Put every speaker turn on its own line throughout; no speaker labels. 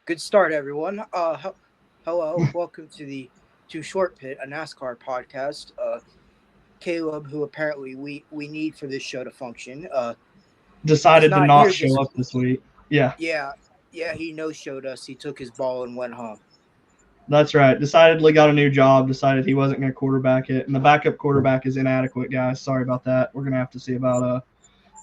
Good start, everyone. Hello, welcome to the Too Short Pit, a NASCAR podcast. Caleb, who apparently we need for this show to function, is
Decided to
not
not
here
show
this.
up this week. Yeah,
Yeah, yeah, he no showed us. He took his ball and went home.
that's right. Decidedly got a new job, decided he wasn't going to quarterback it. And the backup quarterback is inadequate, guys. Sorry about that. We're going to have to see about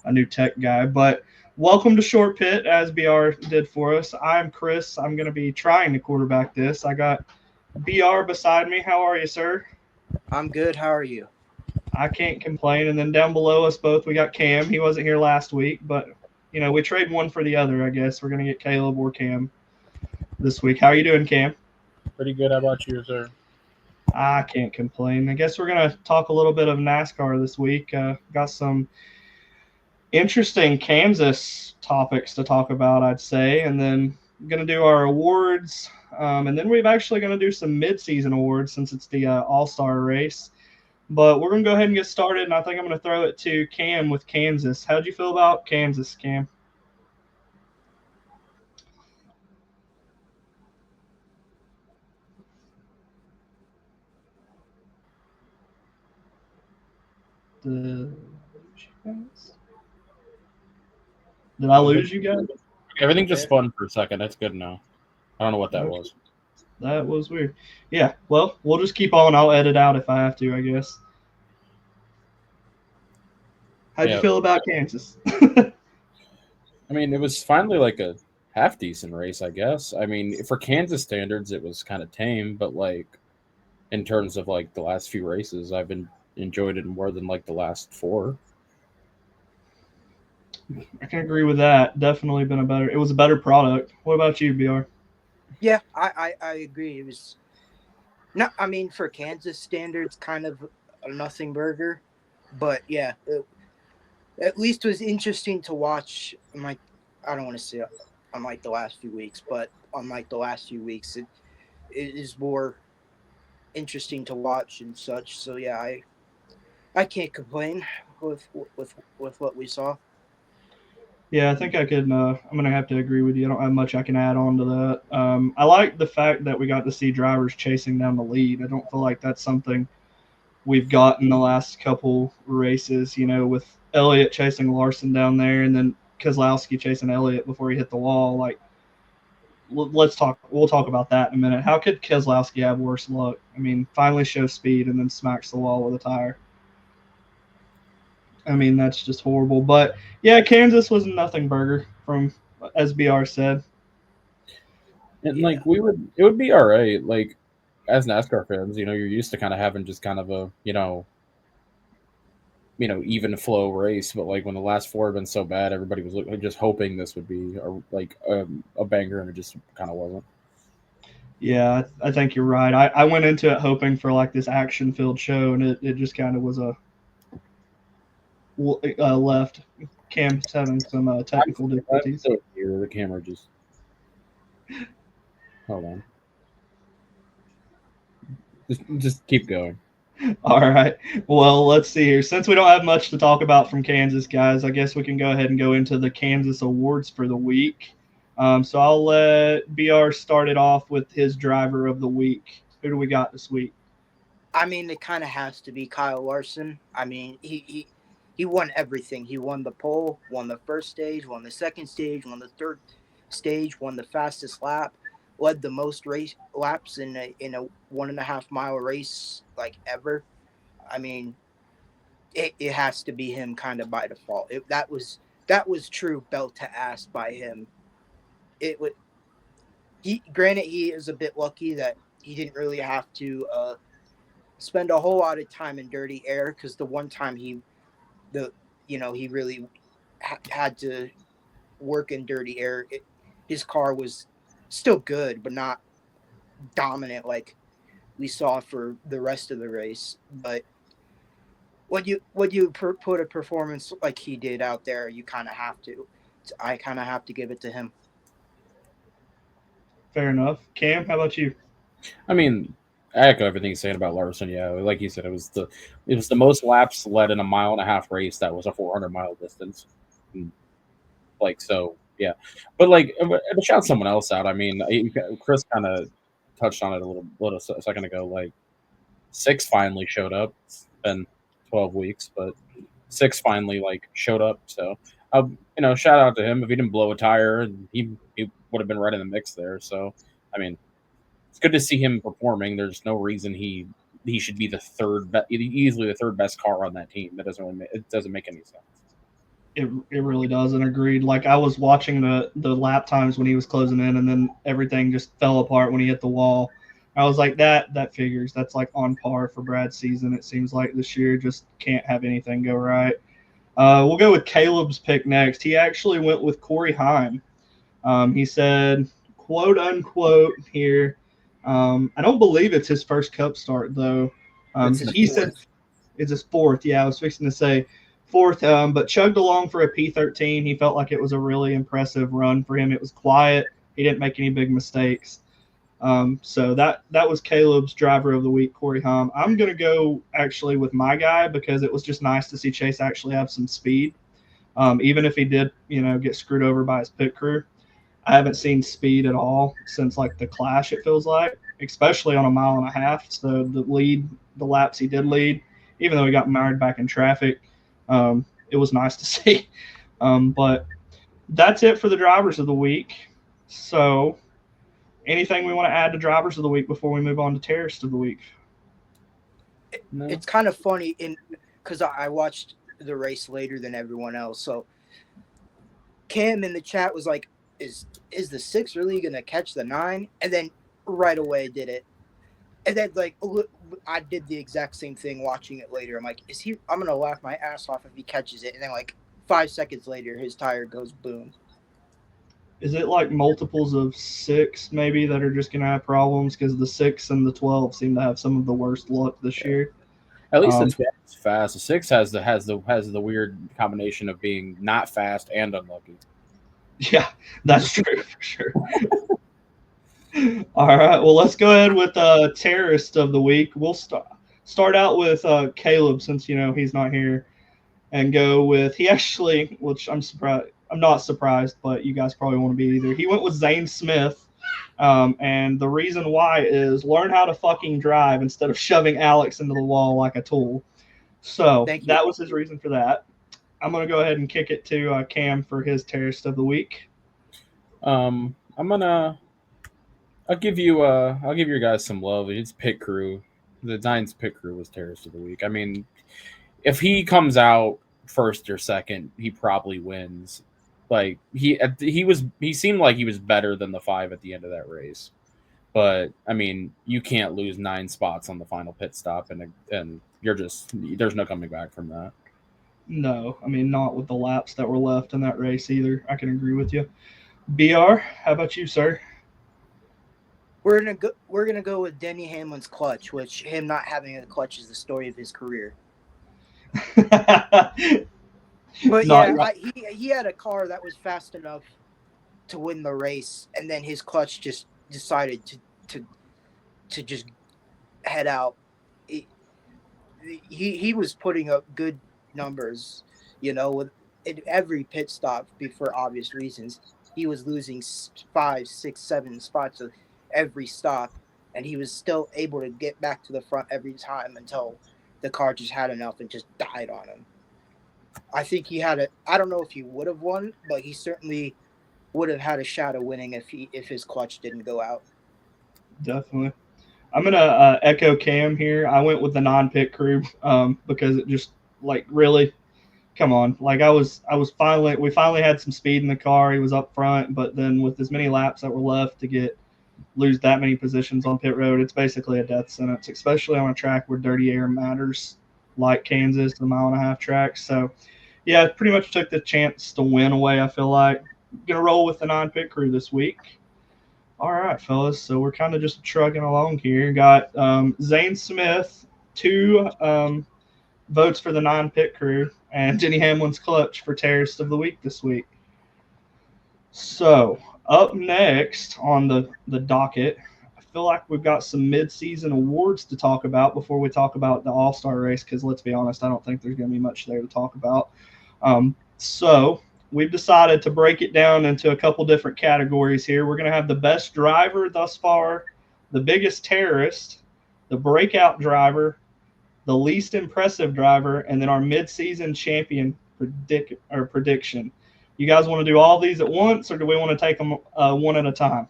a new tech guy. But welcome to Short Pit, as BR did for us. I'm Chris. I'm going to be trying to quarterback this. I got BR beside me. How are you, sir?
I'm good. How are you?
I can't complain. And then down below us both, we got Cam. He wasn't here last week, but, we trade one for the other, I guess. We're going to get Caleb or Cam this week. How are you doing, Cam?
Pretty good. How about you, sir?
I can't complain. I guess we're going to talk a little bit of NASCAR this week. Got some interesting Kansas topics to talk about, I'd say, and then going to do our awards. And then we're actually going to do some mid-season awards since it's the All-Star race. But we're going to go ahead and get started, and I think I'm going to throw it to Cam with Kansas. How'd you feel about Kansas, Cam? Did I lose you guys?
Everything just spun for a second. That's good now. I don't know what that was.
That was weird. Yeah, well, we'll just keep on. I'll edit out if I have to, I guess. How'd you feel about Kansas?
I mean, it was finally like a half decent race, I guess. I mean, for Kansas standards, it was kind of tame, but like in terms of like the last few races, I've enjoyed it more than like the last four.
I can agree with that. Definitely been it was a better product. What about you, BR?
Yeah, I agree. It was not. I mean, for Kansas standards, kind of a nothing burger, but yeah, at least it was interesting to watch. Like, I don't want to say unlike the last few weeks, but unlike the last few weeks, it is more interesting to watch and such. So yeah, I can't complain with what we saw.
Yeah, I think I could. I'm gonna have to agree with you. I don't have much I can add on to that. I like the fact that we got to see drivers chasing down the lead. I don't feel like that's something we've got in the last couple races. With Elliott chasing Larson down there, and then Keselowski chasing Elliott before he hit the wall. Like, let's talk. We'll talk about that in a minute. How could Keselowski have worse luck? I mean, finally show speed and then smacks the wall with a tire. I mean, that's just horrible. But yeah, Kansas was a nothing burger from SBR said.
And like it would be all right. Like as NASCAR fans, you're used to kind of having just kind of a even flow race. But like when the last four have been so bad, everybody was just hoping this would be a banger, and it just kind of wasn't.
Yeah, I think you're right. I went into it hoping for like this action-filled show, and it just kind of was a left. Cam's having some technical difficulties.
So here, the camera just hold on. Just keep going.
All right. Well, let's see here. Since we don't have much to talk about from Kansas, guys, I guess we can go ahead and go into the Kansas awards for the week. So I'll let BR start it off with his driver of the week. Who do we got this week?
I mean, it kind of has to be Kyle Larson. I mean, he won everything. He won the pole, won the first stage, won the second stage, won the third stage, won the fastest lap, led the most race laps in a 1.5 mile race like ever. I mean, it has to be him kind of by default. That was true belt to ass by him. It would. Granted, he is a bit lucky that he didn't really have to spend a whole lot of time in dirty air, because the one time he really had to work in dirty air, his car was still good, but not dominant like we saw for the rest of the race. But when you put a performance like he did out there, you kind of have to. I kind of have to give it to him.
Fair enough. Cam, how about you?
I mean, I echo everything he's saying about Larson. Yeah, like you said, it was the most laps led in a 1.5 mile race that was a 400-mile distance. Like so, But like, to shout someone else out, I mean, Chris kind of touched on it a little a second ago. Like, Six finally showed up. It's been 12 weeks, but Six finally like showed up. So, shout out to him. If he didn't blow a tire, he would have been right in the mix there. So, I mean, it's good to see him performing. There's no reason he should be easily the third best car on that team. It doesn't make any sense.
It really doesn't. Agreed. Like I was watching the lap times when he was closing in, and then everything just fell apart when he hit the wall. I was like, that figures. That's like on par for Brad's season. It seems like this year just can't have anything go right. We'll go with Kaleb's pick next. He actually went with Corey Heim. He said, quote unquote here. I don't believe it's his first Cup start though. He said it's his fourth. Yeah, I was fixing to say fourth, but chugged along for a P13. He felt like it was a really impressive run for him. It was quiet. He didn't make any big mistakes. So that was Kaleb's driver of the week, Corey Heim. I'm going to go actually with my guy because it was just nice to see Chase actually have some speed. Even if he did, get screwed over by his pit crew. I haven't seen speed at all since like the Clash, it feels like, especially on a 1.5 miles. So the laps he did lead, even though he got mired back in traffic, it was nice to see. But that's it for the drivers of the week. So anything we want to add to drivers of the week before we move on to terrorist of the week?
No. It's kind of funny because I watched the race later than everyone else. So Cam in the chat was like, is the 6 really going to catch the 9? And then right away did it. And then like I did the exact same thing watching it later. I'm like, I'm going to laugh my ass off if he catches it. And then like 5 seconds later, his tire goes boom.
Is it like multiples of 6 maybe that are just going to have problems? Because the 6 and the 12 seem to have some of the worst luck this year.
At least the 12 is fast. The 6 has the weird combination of being not fast and unlucky.
Yeah, that's true for sure. All right, well, let's go ahead with terrorist of the week. We'll start out with Kaleb since he's not here, and go with which I'm surprised. I'm not surprised, but you guys probably won't be either. He went with Zane Smith, and the reason why is learn how to fucking drive instead of shoving Alex into the wall like a tool. So that was his reason for that. I'm going to go ahead and kick it to Cam for his terrorist of the week.
I'll give you guys some love. It's pit crew. The Giants pit crew was terrorist of the week. I mean, if he comes out first or second, he probably wins. Like he seemed like he was better than the 5 at the end of that race. But I mean, you can't lose 9 spots on the final pit stop, and there's no coming back from that.
No, I mean, not with the laps that were left in that race either. I can agree with you. BR, how about you, sir?
We're gonna go with Denny Hamlin's clutch, which him not having a clutch is the story of his career. But he had a car that was fast enough to win the race, and then his clutch just decided to just head out. He was putting up good numbers, with every pit stop for obvious reasons. He was losing 5, 6, 7 spots of every stop, and he was still able to get back to the front every time until the car just had enough and just died on him. I think I don't know if he would have won, but he certainly would have had a shot of winning if his clutch didn't go out.
Definitely. I'm going to echo Cam here. I went with the non-pit crew because it just, like, really, come on. Like, we finally had some speed in the car. He was up front, but then with as many laps that were left to lose that many positions on pit road, it's basically a death sentence, especially on a track where dirty air matters, like Kansas, the 1.5 mile track. So, yeah, pretty much took the chance to win away, I feel like. Going to roll with the non-pit crew this week. All right, fellas. So we're kind of just trucking along here. Got Zane Smith, 2 votes for the non-pit crew, and Denny Hamlin's clutch for terrorist of the week this week. So up next on the docket, I feel like we've got some mid-season awards to talk about before we talk about the All-Star race, because let's be honest, I don't think there's going to be much there to talk about. So we've decided to break it down into a couple different categories here. We're going to have the best driver thus far, the biggest terrorist, the breakout driver, the least impressive driver, and then our mid-season champion prediction. You guys want to do all these at once, or do we want to take them one at a time?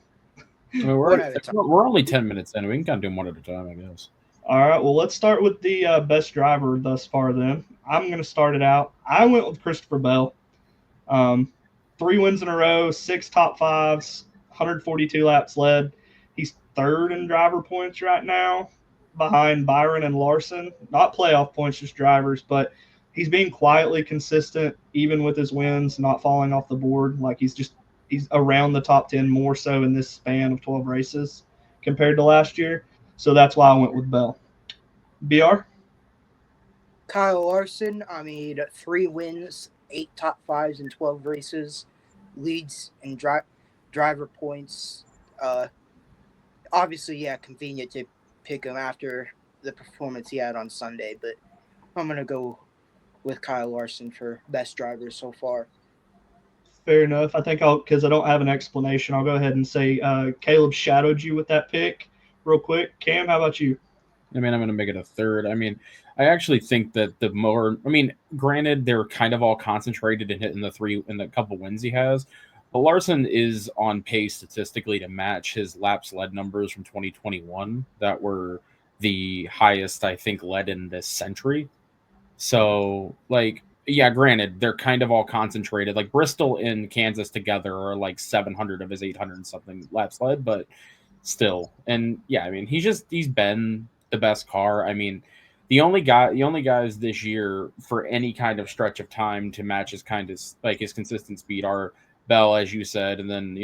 I mean,
One at a time.
we're only 10 minutes in. We can kind of do them one at a time, I guess.
All right, well, let's start with the best driver thus far then. I'm going to start it out. I went with Christopher Bell. 3 wins in a row, 6 top fives, 142 laps led. He's third in driver points right now behind Byron and Larson. Not playoff points, just drivers, but he's being quietly consistent, even with his wins, not falling off the board. Like he's around the top 10 more so in this span of 12 races compared to last year. So that's why I went with Bell. BR?
Kyle Larson, 3 wins, 8 top fives in 12 races, leads in driver points. Obviously, yeah, convenient to pick him after the performance he had on Sunday, but I'm going to go with Kyle Larson for best driver so far.
Fair enough. I think because I don't have an explanation, I'll go ahead and say Kaleb shadowed you with that pick real quick. Cam, how about you?
I mean, I'm going to make it a third. I mean, I actually think that granted, they're kind of all concentrated in hitting the couple wins he has, but Larson is on pace statistically to match his laps led numbers from 2021 that were the highest, I think, led in this century. So, yeah, granted, they're kind of all concentrated. Like Bristol and Kansas together are like 700 of his 800 and something laps led, but still. And yeah, I mean, he's been the best car. I mean, the only guys this year for any kind of stretch of time to match his consistent speed are Bell, as you said, and then,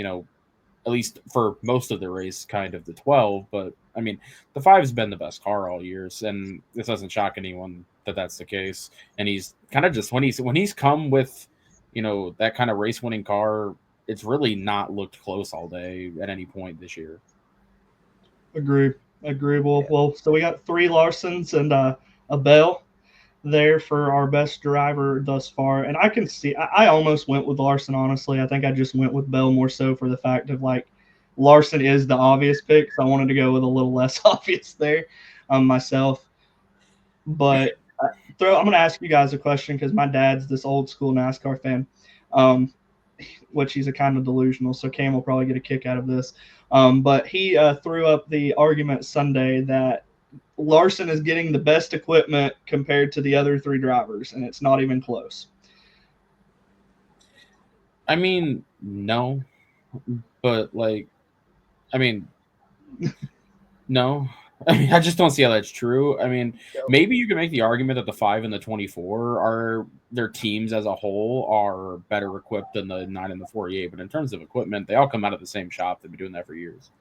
at least for most of the race, kind of the 12. But I mean, the 5's been the best car all years, and this doesn't shock anyone that that's the case. And he's kind of just when he's come with, that kind of race winning car, it's really not looked close all day at any point this year.
Agreeable. Well, so we got 3 Larsons and a Bell there for our best driver thus far. And I can see I almost went with Larson, honestly. I think I just went with Bell more so for the fact of Larson is the obvious pick, so I wanted to go with a little less obvious there myself. But I'm going to ask you guys a question because my dad's this old school NASCAR fan, which he's a kind of delusional, so Cam will probably get a kick out of this. But he threw up the argument Sunday that Larson is getting the best equipment compared to the other 3 drivers, and it's not even close.
I mean, no, but no. I mean, I just don't see how that's true. I mean, maybe you can make the argument that the 5 and the 24 are their teams as a whole are better equipped than the 9 and the 48. But in terms of equipment, they all come out of the same shop. They've been doing that for years.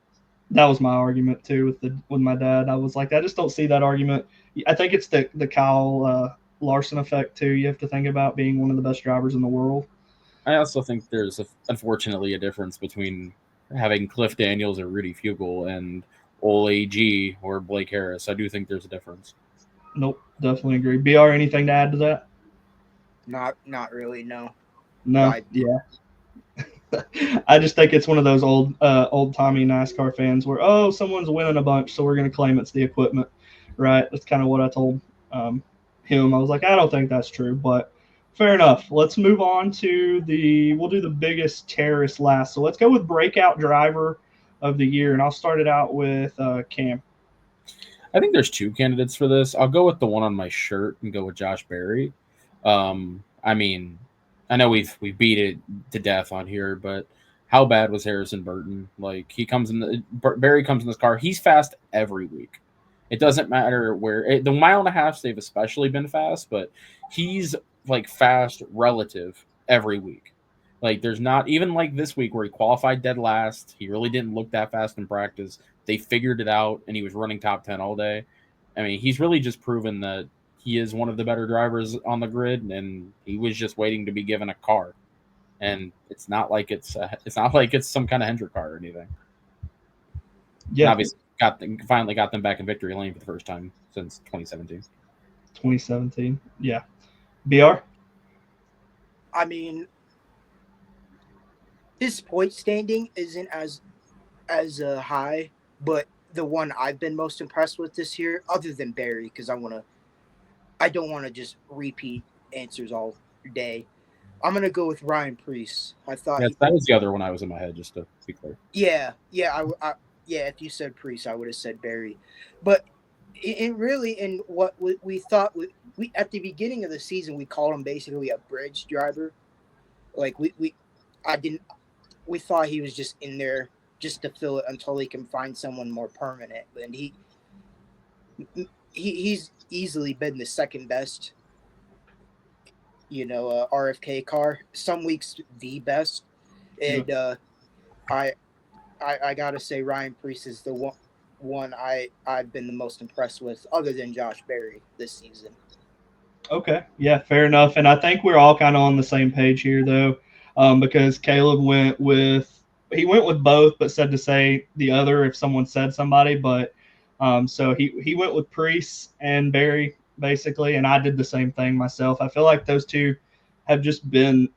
That was my argument too with my dad. I was like, I just don't see that argument. I think it's the Kyle Larson effect too. You have to think about being one of the best drivers in the world.
I also think there's unfortunately a difference between having Cliff Daniels or Rudy Fugle and Ole AG or Blake Harris. I do think there's a difference.
Nope, definitely agree. BR, anything to add to that?
Not really, no.
No, yeah. I just think it's one of those old timey NASCAR fans where someone's winning a bunch, so we're going to claim it's the equipment, right? That's kind of what I told him. I was like, I don't think that's true, but fair enough. Let's move on to we'll do the biggest terrorist last. So let's go with breakout driver of the year, and I'll start it out with Cam.
I think there's 2 candidates for this. I'll go with the one on my shirt and go with Josh Berry. I mean, I know we've beat it to death on here, but how bad was Harrison Burton? Like Berry comes in this car. He's fast every week. It doesn't matter where the mile and a half they've especially been fast, but he's fast relative every week. There's not even this week where he qualified dead last. He really didn't look that fast in practice. They figured it out, and he was running top 10 all day. I mean, he's really just proven that he is one of the better drivers on the grid, and he was just waiting to be given a car. And it's not like it's some kind of Hendrick car or anything.
Yeah,
and obviously finally got them back in victory lane for the first time since 2017.
2017, yeah. BR.
I mean, his point standing isn't as high, but the one I've been most impressed with this year, other than Barry, because I don't want to just repeat answers all day. I'm gonna go with Ryan Priest. I thought,
Yes, that was the other one I was in my head. Just to be clear.
yeah. If you said Priest, I would have said Barry, but in what we thought we at the beginning of the season we called him basically a bridge driver. Like I didn't we thought he was just in there just to fill it until he can find someone more permanent. And he's easily been the second best, RFK car. Some weeks the best,
Yeah.
and I, I gotta say Ryan Priest is the one I've been the most impressed with, other than Josh Berry this season.
Okay, yeah, fair enough. And I think we're all kind of on the same page here, though, because Kaleb went with both, but said to say the other if someone said somebody. But so he went with Priest and Barry basically, and I did the same thing myself. I feel like those two have just been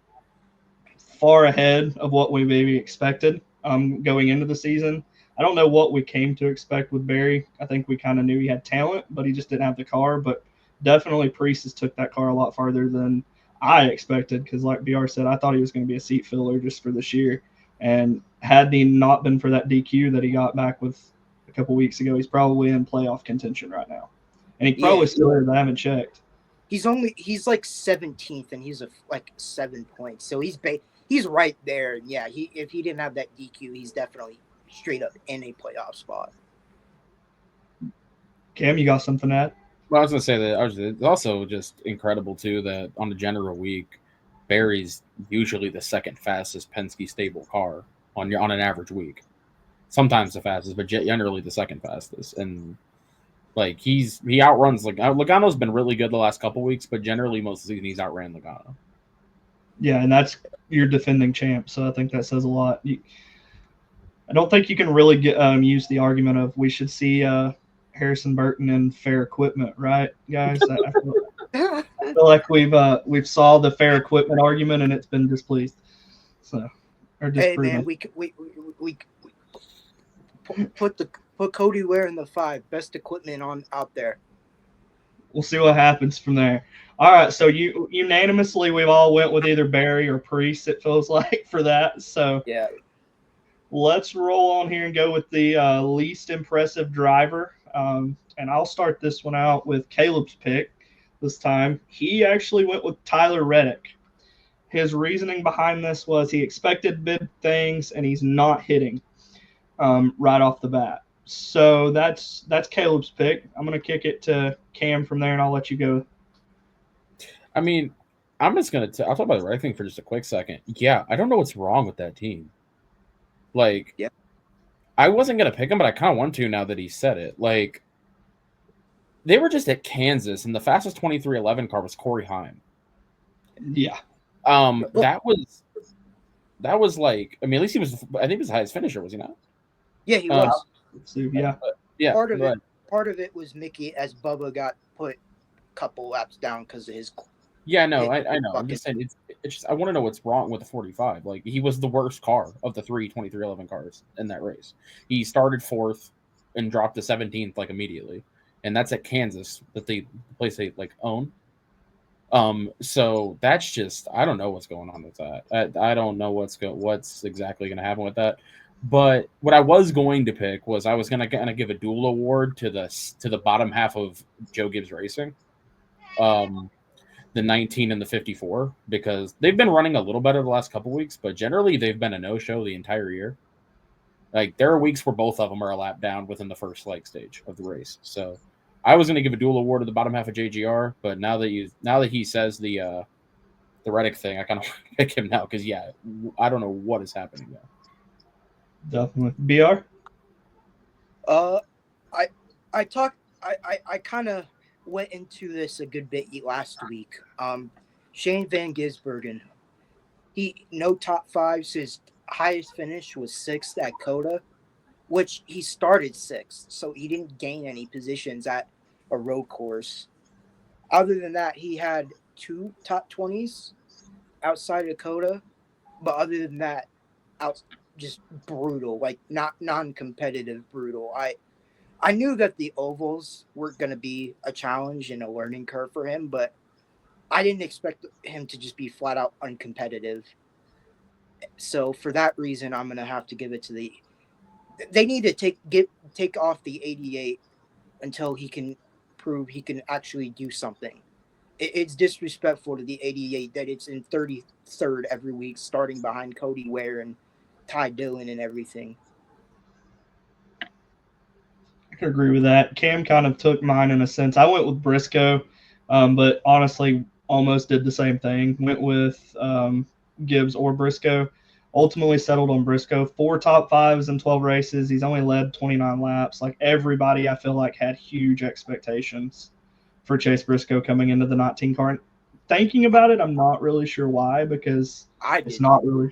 far ahead of what we maybe expected going into the season. I don't know what we came to expect with Barry. I think we kind of knew he had talent, but he just didn't have the car. But definitely Priest has took that car a lot farther than I expected because, like BR said, I thought he was going to be a seat filler just for this year. And had he not been for that DQ that he got back with a couple weeks ago, he's probably in playoff contention right now. And he probably still is. I haven't checked.
He's like 17th, and he's like 7 points, so he's right there. Yeah, if he didn't have that DQ, he's definitely straight up in a playoff spot.
Cam, you got something to add?
Well, I was going to say that it's also just incredible too that on a general week, Barry's usually the second fastest Penske stable car on an average week. Sometimes the fastest, but generally the second fastest. And like he outruns Logano's been really good the last couple weeks, but generally most of the season he's outran Logano.
Yeah, and that's your defending champ, so I think that says a lot. I don't think you can really use the argument of we should see Harrison Burton in fair equipment, right, guys? I feel like we've saw the fair equipment argument and it's been displeased. So, or disproven.
Hey man, we put Cody Ware in the 5 best equipment on out there.
We'll see what happens from there. All right, so unanimously we've all went with either Barry or Priest. It feels like for that. So
yeah,
let's roll on here and go with the least impressive driver. And I'll start this one out with Kaleb's pick this time. He actually went with Tyler Reddick. His reasoning behind this was he expected big things and he's not hitting right off the bat. So that's Kaleb's pick. I'm going to kick it to Cam from there, and I'll let you go.
I mean, I'm just going to – I'll talk about the right thing for just a quick second. Yeah, I don't know what's wrong with that team. Like, yeah. I wasn't going to pick him, but I kind of want to now that he said it. Like, they were just at Kansas, and the fastest 2311 car was Corey Heim.
Yeah.
That was like – I mean, at least he was – I think he was the highest finisher, was he not?
Yeah, he was.
Yeah.
Yeah.
Part of it was Mickey, as Bubba got put a couple laps down because of his.
Yeah, no, I know. I'm just saying it's just I want to know what's wrong with the 45. Like he was the worst car of the 2311 cars in that race. He started 4th and dropped to 17th like immediately, and that's at Kansas, the place they like own. So that's just I don't know what's going on with that. I don't know what's exactly going to happen with that. But what I was going to pick was I was going to give a dual award to the bottom half of Joe Gibbs Racing, the 19 and the 54, because they've been running a little better the last couple weeks, but generally they've been a no-show the entire year. Like there are weeks where both of them are a lap down within the first stage of the race. So I was going to give a dual award to the bottom half of JGR, but now that he says the Reddick thing, I kind of want to pick him now because I don't know what is happening there.
Definitely. BR?
I kind of went into this a good bit last week. Shane Van Gisbergen, he no top 5s. His highest finish was 6th at Coda, which he started 6th, so he didn't gain any positions at a road course. Other than that, he had 2 top 20s outside of Coda, but other than that, out just brutal, like not non-competitive brutal. I knew that the ovals were going to be a challenge and a learning curve for him, but I didn't expect him to just be flat out uncompetitive. So for that reason, I'm going to have to give it to the. They need to take off the 88 until he can prove he can actually do something. It's disrespectful to the 88 that it's in 33rd every week, starting behind Cody Ware and Ty Dillon and everything.
I could agree with that. Cam kind of took mine in a sense. I went with Briscoe, but honestly, almost did the same thing. Went with Gibbs or Briscoe. Ultimately settled on Briscoe. 4 top fives in 12 races. He's only led 29 laps. Like everybody, I feel like had huge expectations for Chase Briscoe coming into the 19 car. Thinking about it, I'm not really sure why, because it's not really.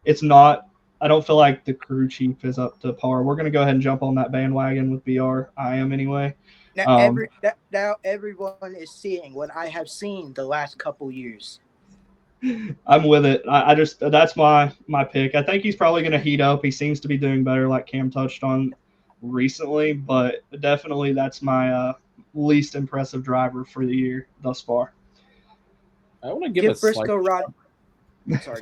It's not. I don't feel like the crew chief is up to par. We're going to go ahead and jump on that bandwagon with BR. I am anyway.
Now, now everyone is seeing what I have seen the last couple years.
I'm with it. I just that's my pick. I think he's probably going to heat up. He seems to be doing better, like Cam touched on recently, but definitely that's my least impressive driver for the year thus far.
I want to give a
Briscoe Rod.
Sorry.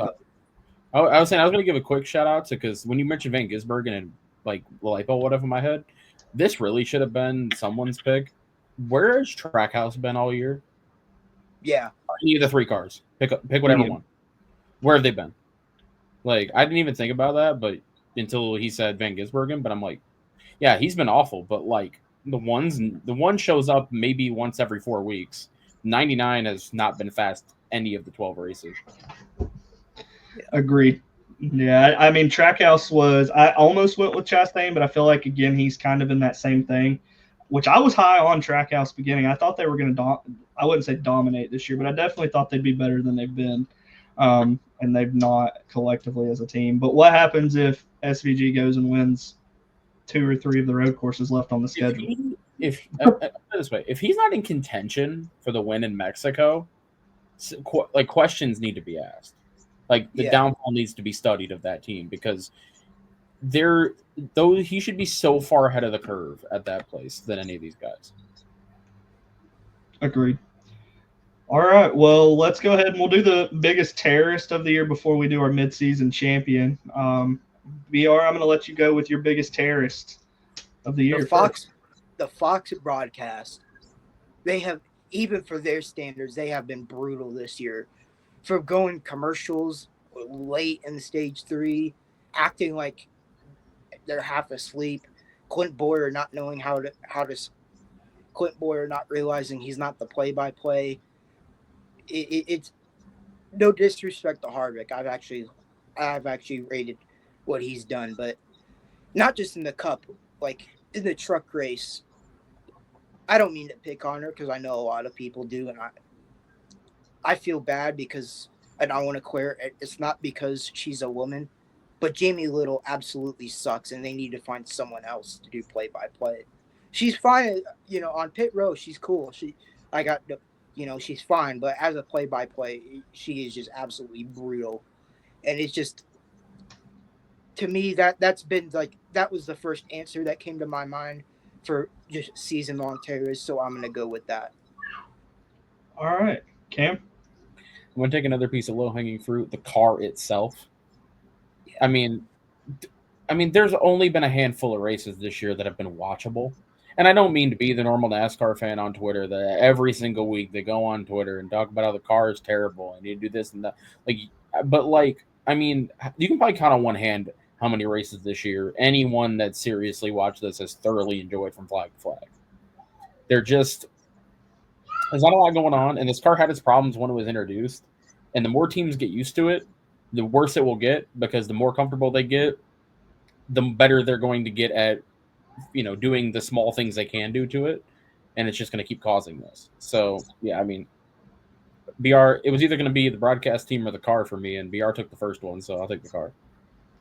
I was saying I was going to give a quick shout out to, because when you mentioned Van Gisbergen and like the light bulb went up in my head, this really should have been someone's pick. Where has Trackhouse been all year?
Yeah,
any of the 3 cars. Pick whatever one. Where have they been? Like, I didn't even think about that, but until he said Van Gisbergen, but I'm like, yeah, he's been awful, but like the one shows up maybe once every 4 weeks. 99 has not been fast any of the 12 races.
Agreed. Yeah, I mean, Trackhouse was – I almost went with Chastain, but I feel like, again, he's kind of in that same thing, which I was high on Trackhouse beginning. I thought they were going to I wouldn't say dominate this year, but I definitely thought they'd be better than they've been, and they've not collectively as a team. But what happens if SVG goes and wins 2 or 3 of the road courses left on the schedule?
If this way, if he's not in contention for the win in Mexico, like questions need to be asked. Like the downfall needs to be studied of that team, because he should be so far ahead of the curve at that place than any of these guys.
Agreed. All right, well, let's go ahead and we'll do the biggest terrorist of the year before we do our midseason champion. BR, I'm going to let you go with your biggest terrorist of the year.
The Fox broadcast, they have, even for their standards, they have been brutal this year. For going commercials late in stage 3, acting like they're half asleep, Clint Boyer not knowing how to Clint Boyer not realizing he's not the play-by-play. It's no disrespect to Harvick. I've actually rated what he's done, but not just in the Cup, like in the truck race. I don't mean to pick on her, because I know a lot of people do, and I feel bad because, and I want to clear, it's not because she's a woman, but Jamie Little absolutely sucks, and they need to find someone else to do play-by-play. She's fine, on pit row, she's cool. She's fine, but as a play-by-play, she is just absolutely brutal. And it's just, to me, that's been like, that was the first answer that came to my mind for just season-long terrorists, so I'm going to go with that.
All right. Cam?
I'm going to take another piece of low-hanging fruit, the car itself. Yeah. I mean, there's only been a handful of races this year that have been watchable. And I don't mean to be the normal NASCAR fan on Twitter that every single week they go on Twitter and talk about how the car is terrible and you do this and that. I mean, you can probably count on one hand how many races this year anyone that seriously watched this has thoroughly enjoyed from flag to flag. There's not a lot going on, and this car had its problems when it was introduced. And the more teams get used to it, the worse it will get, because the more comfortable they get, the better they're going to get at doing the small things they can do to it, and it's just going to keep causing this. So, yeah, I mean, BR, it was either going to be the broadcast team or the car for me, and BR took the first one, so I'll take the car.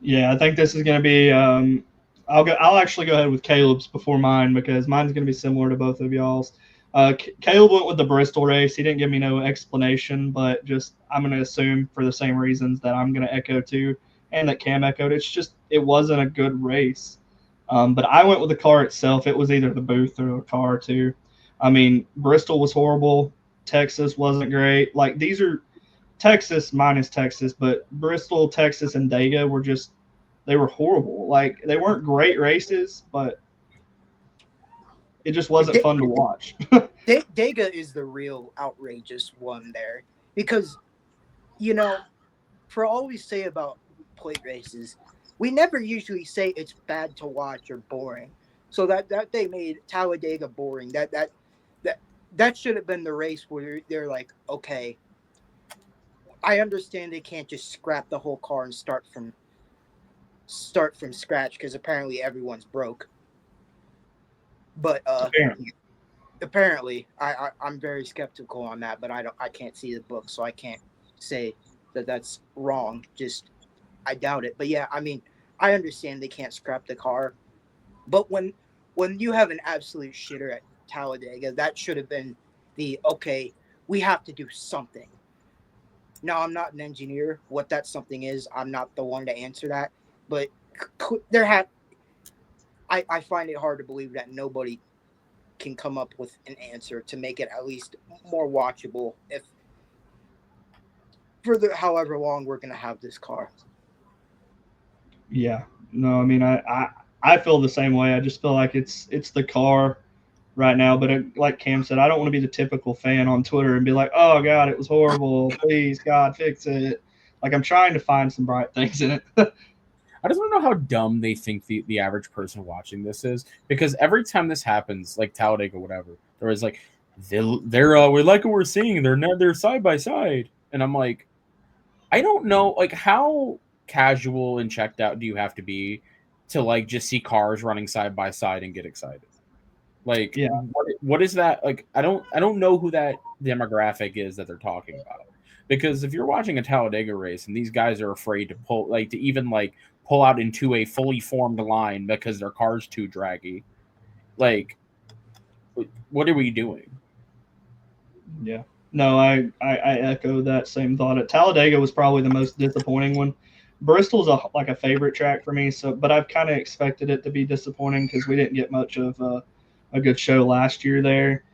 Yeah, I think this is going to be I'll actually go ahead with Caleb's before mine, because mine's going to be similar to both of y'all's. Kaleb went with the Bristol race. He didn't give me no explanation, but just I'm going to assume for the same reasons that I'm going to echo too. and that Cam echoed. It wasn't a good race. But I went with the car itself. It was either the booth or the car too. I mean, Bristol was horrible. Texas wasn't great. Like these are Texas minus Texas, but Bristol, Texas, and Dega were just they were horrible. Like they weren't great races, but it just wasn't fun to watch.
Dega is the real outrageous one there because, you know, for all we say about plate races, we never usually say it's bad to watch or boring. So that they made Talladega boring. That that should have been the race where they're like, okay, I understand they can't just scrap the whole car and start from scratch because apparently everyone's broke. But apparently I'm very skeptical on that. But I can't see the book, so I can't say that that's wrong. Just I doubt it. But yeah, I mean, I understand they can't scrap the car, but when you have an absolute shitter at Talladega, that should have been the okay. We have to do something. Now I'm not an engineer. What that something is, I'm not the one to answer that. But there had I find it hard to believe that nobody can come up with an answer to make it at least more watchable if for the however long we're gonna have this car.
Yeah, no, I mean, I feel the same way. I just feel like it's the car right now. But like Cam said, I don't want to be the typical fan on Twitter and be like, "Oh God, it was horrible. Please, God, fix it." Like I'm trying to find some bright things in it.
I just want to know how dumb they think the average person watching this is, because every time this happens, like Talladega or whatever, there is like they're we like what we're seeing. They're side by side, and I'm like, I don't know, like how casual and checked out do you have to be to like just see cars running side by side and get excited? Like,
Yeah,
what is that? Like, I don't know who that demographic is that they're talking about. Because if you're watching a Talladega race and these guys are afraid to pull, like, to even like pull out into a fully formed line because their car's too draggy, like, what are we doing?
yeah. No, I echo that same thought. At Talladega was probably the most disappointing one. Bristol's like a favorite track for me, so but I've kind of expected it to be disappointing because we didn't get much of a good show last year there.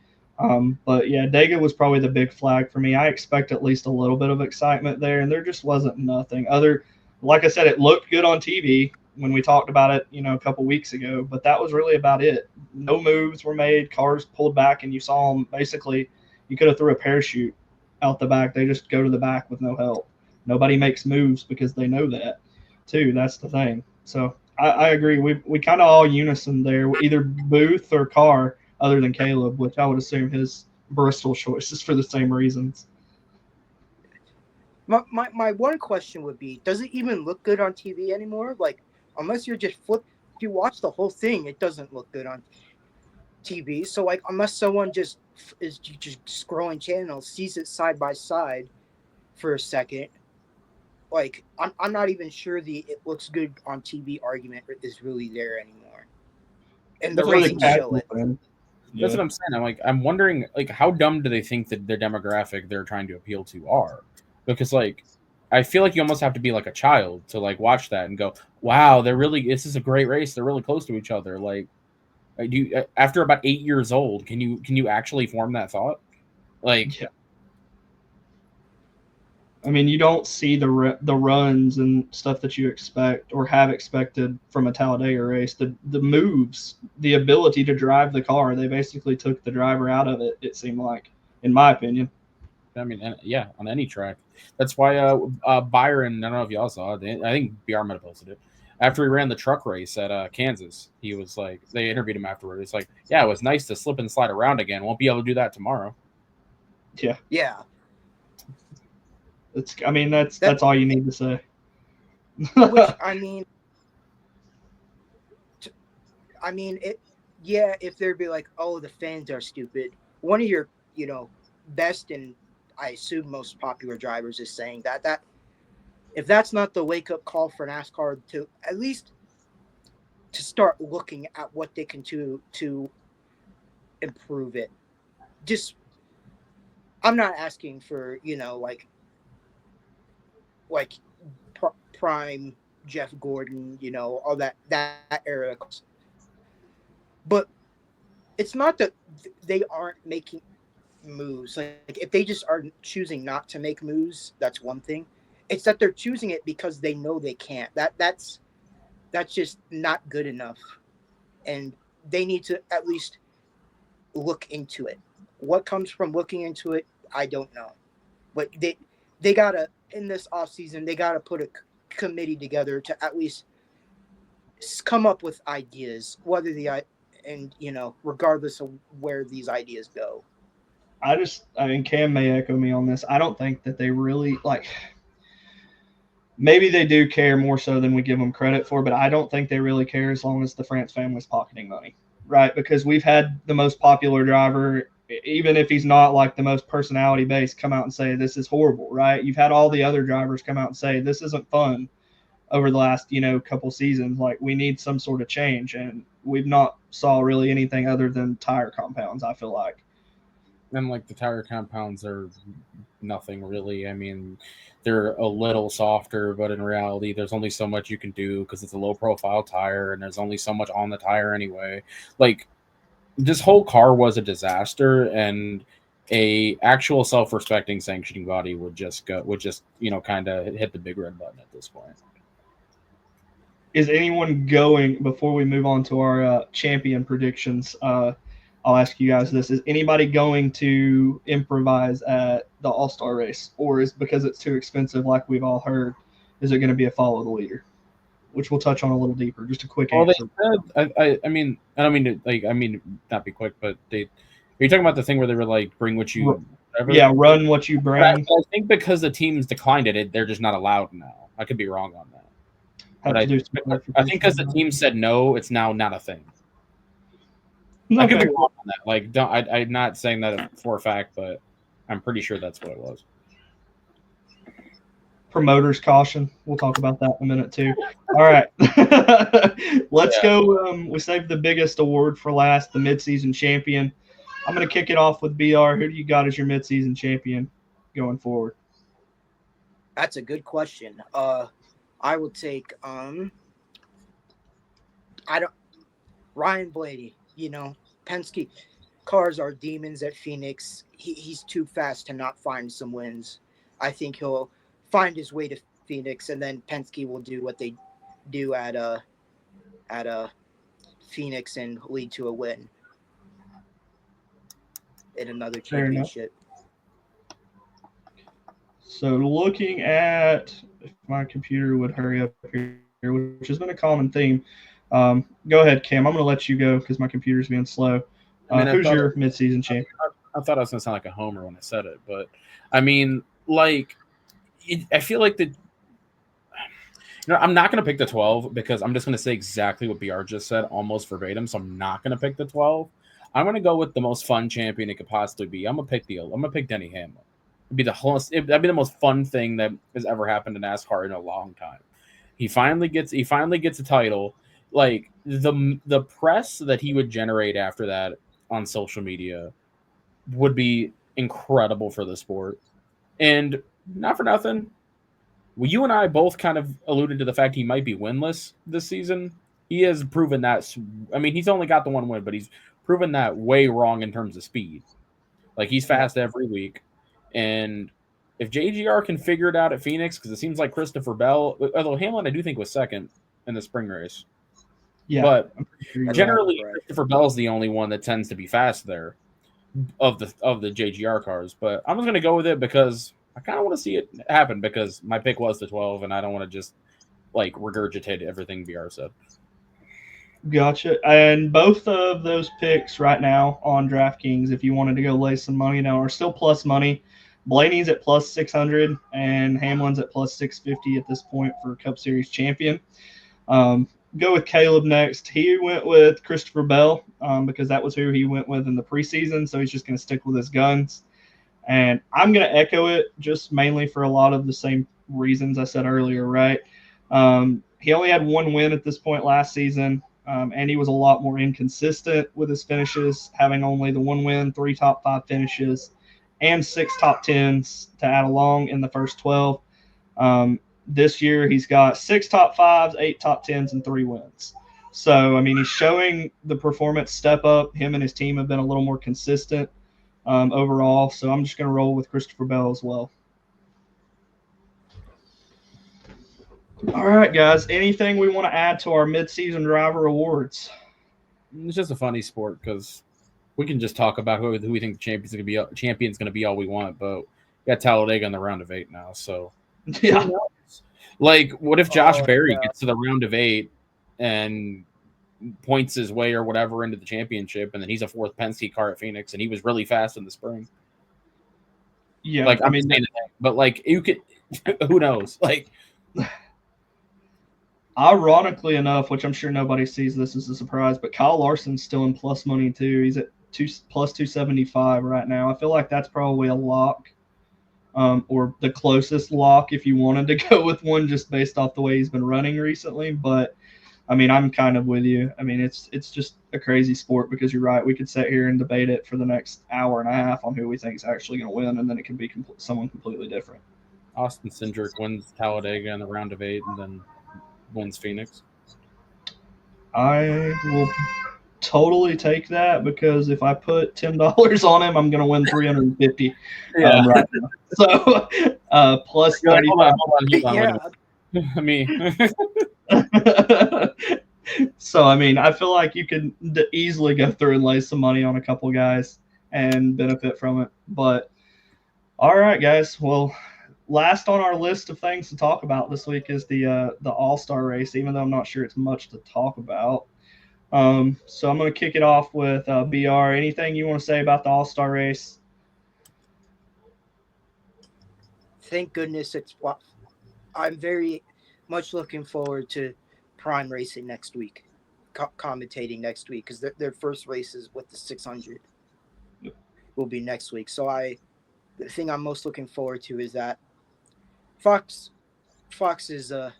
But yeah, Dega was probably the big flag for me. I expect at least a little bit of excitement there, and there just wasn't nothing other. Like I said, it looked good on TV when we talked about it, a couple weeks ago, but that was really about it. No moves were made, cars pulled back, and you saw them basically. You could have threw a parachute out the back. They just go to the back with no help. Nobody makes moves because they know that, too. That's the thing. So I agree. We kind of all unison there, either booth or car, other than Kaleb, which I would assume his Bristol choice is for the same reasons.
My one question would be, does it even look good on TV anymore? Like, unless you're just if you watch the whole thing, it doesn't look good on TV. So, like, unless someone just is just scrolling channels, sees it side by side for a second, like, I'm not even sure the it looks good on TV argument is really there anymore. And the
That's what
For the
I'm
ratings
saying.
show
casual
it.
fan.
That's
Yeah.
what I'm saying. I'm wondering, like, how dumb do they think that their demographic they're trying to appeal to are? Because, like, I feel like you almost have to be like a child to like watch that and go, "Wow, this is a great race. They're really close to each other." Like, do you, after about 8 years old, can you actually form that thought? Like,
Yeah. I mean, you don't see the runs and stuff that you expect or have expected from a Talladega race. The moves, the ability to drive the car, they basically took the driver out of it. It seemed like, in my opinion.
I mean, yeah, on any track. That's why Byron. I don't know if y'all saw it. I think BR might have posted it. After he ran the truck race at Kansas, he was like, they interviewed him afterward. It's like, yeah, it was nice to slip and slide around again. Won't be able to do that tomorrow.
Yeah,
Yeah,
I mean, that's
that
all you need to say.
which I mean it. Yeah, if they'd be like, oh, the fans are stupid. One of your best and I assume most popular drivers is saying that if that's not the wake up call for NASCAR to at least to start looking at what they can do to improve it. Just I'm not asking for like prime. Jeff Gordon, all that era of cars. But it's not that they aren't making moves. Like if they just are choosing not to make moves, that's one thing. It's that they're choosing it because they know they can't. That's just not good enough. And they need to at least look into it. What comes from looking into it, I don't know. But they gotta in this off season they gotta put a committee together to at least come up with ideas, whether and regardless of where these ideas go.
I mean, Cam may echo me on this. I don't think that they really like. Maybe they do care more so than we give them credit for, but I don't think they really care as long as the France family's pocketing money, right? Because we've had the most popular driver, even if he's not like the most personality based, come out and say this is horrible, right? You've had all the other drivers come out and say this isn't fun over the last couple seasons. Like we need some sort of change, and we've not saw really anything other than tire compounds. I feel like.
And like the tire compounds are nothing really. I mean, they're a little softer, but in reality, there's only so much you can do because it's a low profile tire and there's only so much on the tire anyway. Like this whole car was a disaster, and a actual self-respecting sanctioning body would just kind of hit the big red button at this point.
Is anyone going before we move on to our champion predictions? I'll ask you guys this. Is anybody going to improvise at the All-Star race? Or is because it's too expensive, like we've all heard, is it going to be a follow the leader? Which we'll touch on a little deeper. Just a quick answer.
I mean, I don't mean to, I mean, not be quick, but are you talking about the thing where they were like, bring what you... Whatever?
Yeah, run what you bring.
I think because the teams declined it, they're just not allowed now. I could be wrong on that. But I think because the team said no, it's now not a thing. Okay. I could be wrong on that. Like, I'm not saying that for a fact, but I'm pretty sure that's what it was.
Promoters caution. We'll talk about that in a minute too. All right, let's go. We saved the biggest award for last, the midseason champion. I'm going to kick it off with BR. Who do you got as your midseason champion going forward?
That's a good question. I would take Ryan Blaney. Penske cars are demons at Phoenix. He's too fast to not find some wins. I think he'll find his way to Phoenix, and then Penske will do what they do at Phoenix and lead to a win in another championship.
So looking at, if my computer would hurry up here, which has been a common theme. Go ahead, Cam. I'm going to let you go because my computer's being slow. Who's your midseason champion?
I thought I was going to sound like a homer when I said it, but I mean, like, I feel like I'm not going to pick the 12 because I'm just going to say exactly what BR just said, almost verbatim. So I'm not going to pick the 12. I'm going to go with the most fun champion it could possibly be. I'm going to pick Denny Hamlin. That'd be the most fun thing that has ever happened to NASCAR in a long time. He finally gets a title. Like the press that he would generate after that on social media would be incredible for the sport. And not for nothing, well, you and I both kind of alluded to the fact he might be winless this season. He has proven that. I mean, he's only got the one win, but he's proven that way wrong in terms of speed. Like he's fast every week. And if JGR can figure it out at Phoenix, because it seems like Christopher Bell, although Hamlin I do think was second in the spring race. Yeah, but generally Christopher Bell's the only one that tends to be fast there of the JGR cars. But I'm just going to go with it because I kind of want to see it happen because my pick was the 12, and I don't want to just like regurgitate everything BR said.
Gotcha. And both of those picks right now on DraftKings, if you wanted to go lay some money now, are still plus money. Blaney's at plus 600 and Hamlin's at plus 650 at this point for Cup Series champion. Go with Kaleb next. He went with Christopher Bell because that was who he went with in the preseason, so he's just going to stick with his guns. And I'm going to echo it just mainly for a lot of the same reasons I said earlier, right? He only had one win at this point last season, and he was a lot more inconsistent with his finishes, having only the one win, 3 top 5 finishes, and 6 top 10s to add along in the first 12. this year he's got 6 top 5s, 8 top 10s, and 3 wins. So, I mean, he's showing the performance step up. Him and his team have been a little more consistent overall. So I'm just going to roll with Christopher Bell as well. All right, guys. Anything we want to add to our midseason driver awards?
It's just a funny sport because we can just talk about who we think the champion's going to be all we want, but we got Talladega in the round of 8 now. So,
yeah.
Like, what if Josh Berry gets to the round of 8 and points his way or whatever into the championship, and then he's a 4th Penske car at Phoenix, and he was really fast in the spring?
Yeah,
like I mean, but like you could, who knows? Like,
ironically enough, which I'm sure nobody sees this as a surprise, but Kyle Larson's still in plus money too. He's at plus 275 right now. I feel like that's probably a lock, or the closest lock if you wanted to go with one, just based off the way he's been running recently. But I mean, I'm kind of with you. I mean, it's just a crazy sport because you're right. We could sit here and debate it for the next hour and a half on who we think is actually going to win, and then it can be someone completely different.
Austin Cindric wins Talladega in the round of 8 and then wins Phoenix.
I will totally take that because if I put $10 on him, I'm going to win $350 right now. So plus 30.
Hold on.
Yeah.
I mean,
so I mean, I feel like you could easily go through and lay some money on a couple guys and benefit from it. But all right, guys. Well, last on our list of things to talk about this week is the All-Star race, even though I'm not sure it's much to talk about. So I'm going to kick it off with BR. Anything you want to say about the All-Star race?
Thank goodness I'm very much looking forward to Prime racing next week, commentating next week, because their first races with the 600 will be next week. So the thing I'm most looking forward to is that Fox is gonna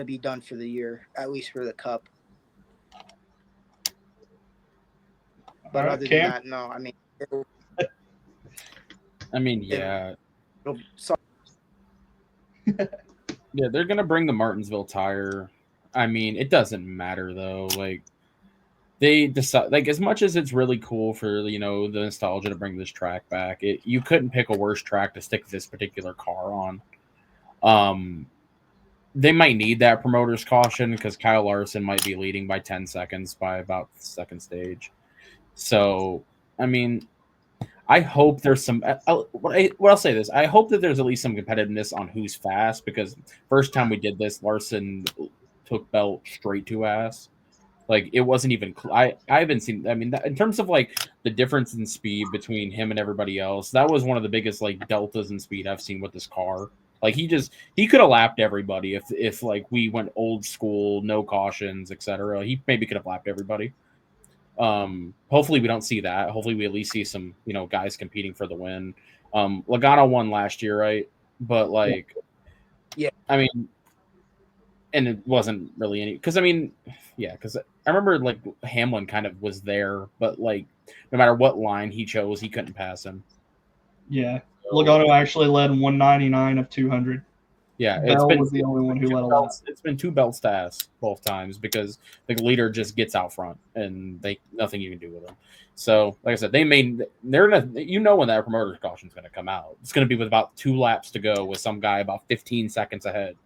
be done for the year, at least for the Cup. But other than that, no. I mean,
yeah. Yeah, they're gonna bring the Martinsville tire. I mean, it doesn't matter though. Like, they decide, like, as much as it's really cool for the nostalgia to bring this track back, you couldn't pick a worse track to stick this particular car on. They might need that promoter's caution because Kyle Larson might be leading by 10 seconds by about the second stage. So, I mean, I hope there's some. I'll say this: I hope that there's at least some competitiveness on who's fast, because first time we did this, Larson took Belt straight to ass. Like, it wasn't even. I haven't seen. I mean, in terms of like the difference in speed between him and everybody else, that was one of the biggest like deltas in speed I've seen with this car. Like, he could have lapped everybody if like we went old school, no cautions, etc. He maybe could have lapped everybody. Hopefully we don't see that. Hopefully we at least see some, guys competing for the win. Logano won last year, right? But like,
yeah,
I mean, and it wasn't really any, because I remember like Hamlin kind of was there, but like no matter what line he chose, he couldn't pass him.
Yeah, Logano actually led 199 of 200.
Yeah,
Bell was the only one who led a lap.
It's been 2 belts to ass both times because the leader just gets out front and nothing you can do with them. So, like I said, they're gonna, when that promoter's caution is going to come out. It's going to be with about 2 laps to go with some guy about 15 seconds ahead,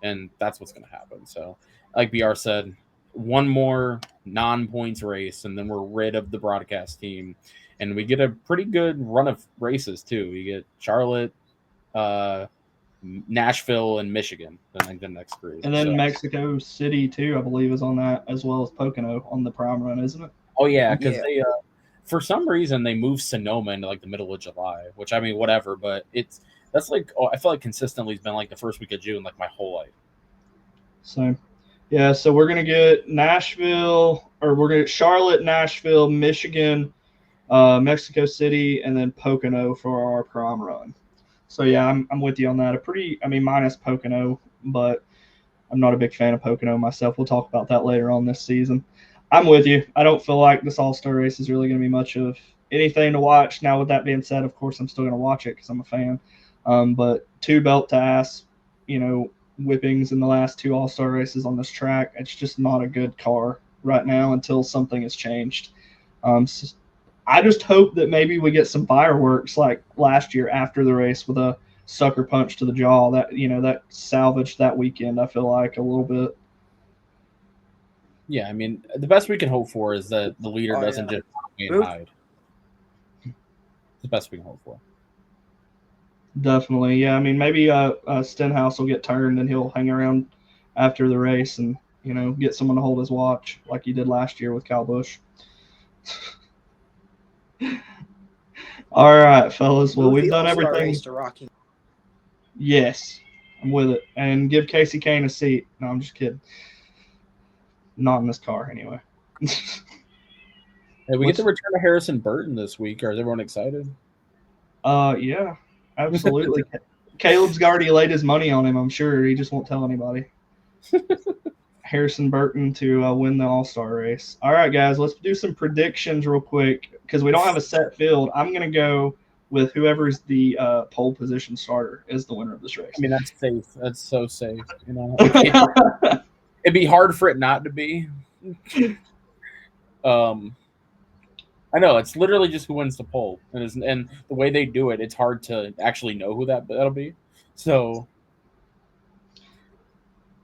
and that's what's going to happen. So, like BR said, one more non-points race, and then we're rid of the broadcast team, and we get a pretty good run of races too. We get Charlotte, Nashville, and Michigan, I think the next 3.
And then Mexico City too, I believe, is on that, as well as Pocono on the Prime run, isn't it?
Oh yeah, because they for some reason they moved Sonoma into like the middle of July, which, I mean, whatever, but that's like, I feel like consistently it's been like the first week of June like my whole life.
So yeah, so we're gonna get Charlotte, Nashville, Michigan, Mexico City, and then Pocono for our Prime run. So yeah, I'm with you on that. Minus Pocono, but I'm not a big fan of Pocono myself. We'll talk about that later on this season. I'm with you. I don't feel like this All-Star race is really going to be much of anything to watch. Now, with that being said, of course, I'm still going to watch it because I'm a fan. But 2 belt to ass, whippings in the last 2 All-Star races on this track. It's just not a good car right now until something has changed. So I just hope that maybe we get some fireworks like last year after the race with a sucker punch to the jaw that salvaged that weekend. I feel like a little bit.
Yeah, I mean, the best we can hope for is that the leader doesn't just hide. The best we can hope for.
Definitely, yeah. I mean, maybe Stenhouse will get turned and he'll hang around after the race and get someone to hold his watch like he did last year with Kyle Busch. All right, fellas. Well, we've done everything.
To Rocky.
Yes, I'm with it. And give Casey Kane a seat. No, I'm just kidding. Not in this car, anyway.
Hey, we get the return of Harrison Burton this week. Is everyone excited?
Yeah, absolutely. Caleb's already laid his money on him, I'm sure. He just won't tell anybody. Harrison Burton to win the All-Star race. All right, guys, let's do some predictions real quick because we don't have a set field. I'm going to go with whoever's the pole position starter as the winner of this race.
I mean, that's safe. That's so safe. It'd be hard for it not to be. I know, it's literally just who wins the poll. And the way they do it, it's hard to actually know who that'll be. So,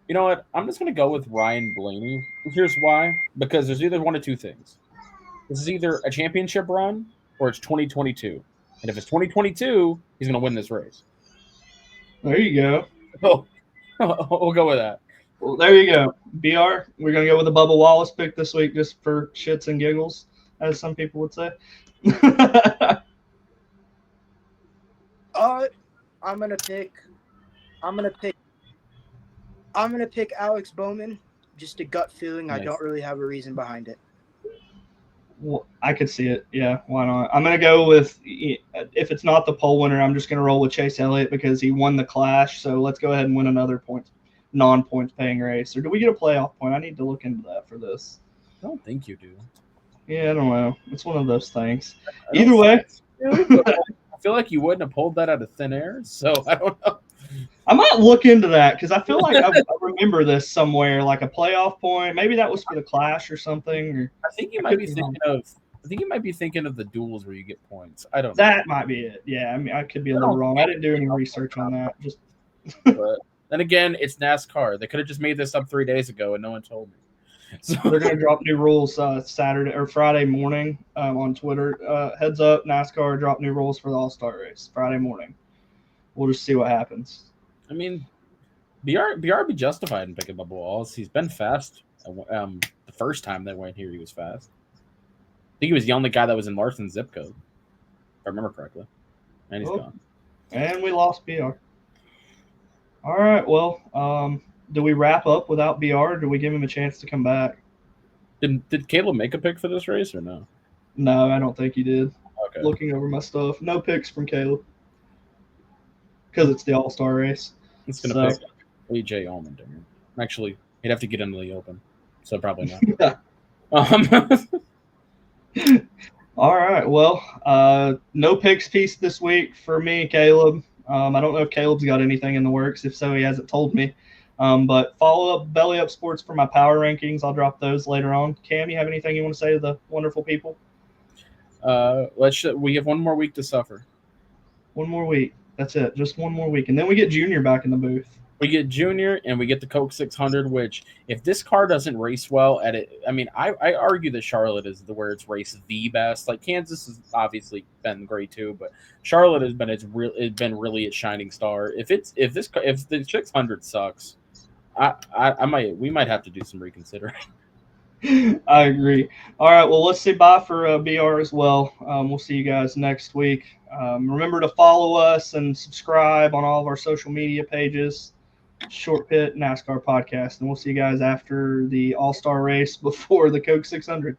you know what? I'm just going to go with Ryan Blaney. Here's why. Because there's either one of two things. This is either a championship run or it's 2022. And if it's 2022, he's going to win this race.
There you go.
Oh, we'll go with that.
Well, there you go. BR, we're going to go with a Bubba Wallace pick this week just for shits and giggles, as some people would say.
I'm gonna pick Alex Bowman. Just a gut feeling. Nice. I don't really have a reason behind it.
Well, I could see it. Yeah, why not? I'm gonna go with, if it's not the pole winner, I'm just gonna roll with Chase Elliott because he won the Clash. So let's go ahead and win another non-points paying race. Or do we get a playoff point? I need to look into that for this.
I don't think you do.
Yeah, I don't know. It's one of those things. Either way.
I feel like you wouldn't have pulled that out of thin air, so I don't know.
I might look into that because I feel like I remember this somewhere, like a playoff point. Maybe that was for the Clash or something. Or
I think you might be thinking of the duels where you get points. I don't know.
That might be it. Yeah, I mean, I could be a little wrong. I didn't do any research on that.
But then again, it's NASCAR. They could have just made this up 3 days ago and no one told me.
So they're going to drop new rules Saturday or Friday morning on Twitter. Heads up, NASCAR dropped new rules for the All-Star race Friday morning. We'll just see what happens.
I mean, BR be justified in picking Bubba Wallace. He's been fast. The first time they went here, he was fast. I think he was the only guy that was in Larson's zip code, if I remember correctly. And he's gone. And
we lost BR. All right, well, do we wrap up without BR, or do we give him a chance to come back?
Did Kaleb make a pick for this race or no?
No, I don't think he did.
Okay.
Looking over my stuff. No picks from Kaleb. Because it's the All-Star race.
It's going to pick AJ Allmendinger. Actually, he'd have to get into the Open, so probably not.
All right, well, no picks piece this week for me, Kaleb. I don't know if Caleb's got anything in the works. If so, he hasn't told me. But follow up Belly Up Sports for my power rankings. I'll drop those later on. Cam, you have anything you want to say to the wonderful people?
We have one more week to suffer.
One more week. That's it. Just one more week. And then we get Junior back in the booth.
We get Junior and we get the Coke 600, which if this car doesn't race well at it, I mean, I argue that Charlotte is where it's raced the best. Like Kansas has obviously been great too, but Charlotte has been really its shining star. If the 600 sucks, we might have to do some reconsidering.
I agree. All right, well, let's say bye for BR as well. We'll see you guys next week. Remember to follow us and subscribe on all of our social media pages. Short Pit NASCAR Podcast, and we'll see you guys after the All-Star race before the Coke 600.